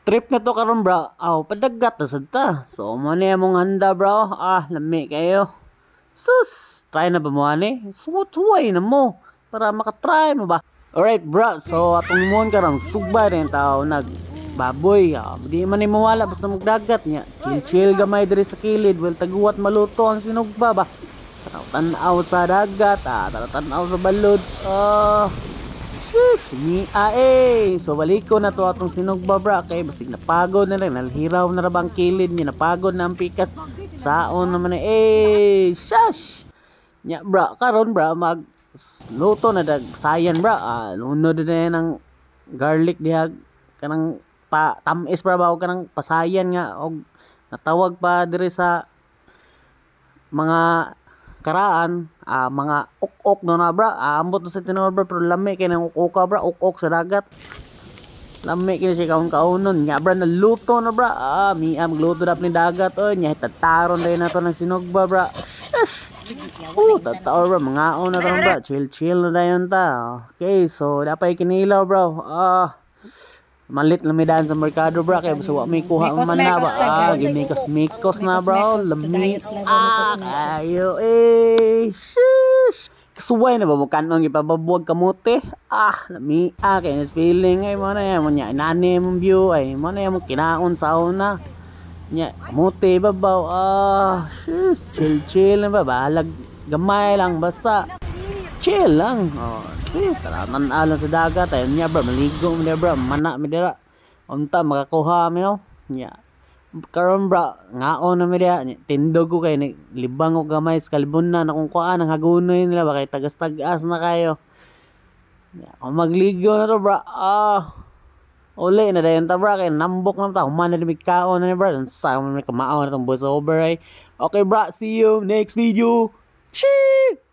Trip na to karon bro. Padagat na sad ta. So mo na mong handa bro. Lami kayo. Sus, try na ba mo ani? Suway na mo para makatry mo ba? Alright bro, so atong mon karang sugbay rin tao nagbaboy. Di man ni mawala basta magdagat niya. Chill gamay diri sa kilid. Well taguwat maluto ang sinugba ba. Tanaw sa dagat, tanaw sa balod. So baliko na to atong sinugba bra kay basig napagod na rin, nalhiraw na ra bang kilid niya, napagod na ang pikas. Saon naman shush. Nya bra karon bra mag luto na dag sayan bra. Lunod na yan ng garlic diha kanang tamis bra ba o kanang pasayan nga og natawag pa diri sa mga karaan mga uk-uk no na bra. Ambot na sa tinawag bra pero lami kay nang uk-uka bra, uk-uk sa dagat. Lami kay siya kaon-kaonon nya bra naluto na bra. Magluto na ni dagat nya tataron dai nato ng sinugba bra. Tataw bra mangaon na ron bra, chill na dayon ta. Okay, so dapat kinilaw bro. Malit na medaan sa merkado bra kay basta wa may kuha man na ba. Gimikos na bro. Lami kayo shush. Kasuway na ba mo kanon gipababuwag kamote? Lami kay this feeling ay mo na yan mo nya inani mong view ay mo na yan mo kinaon sa una. Nya kamote babaw. Shush, chill na ba balag gamay lang basta. Chill lang. Taratan alang sa dagat ayun niya bro, maligo mo niya bro, mana mi dira unta makakuha mi nya karon bro ngaon na mi dira tindog ko kay libang og gamay sa kalibunan akong kuan ang hagunoy nila ba kay tagas-tagas na kayo nya magligo na to bro. Uli na dayon ta bro kay nambok na ta human na dimikaon na ni bro sa man kamao na tong voice over ay. Okay bro, see you next video. Cheers.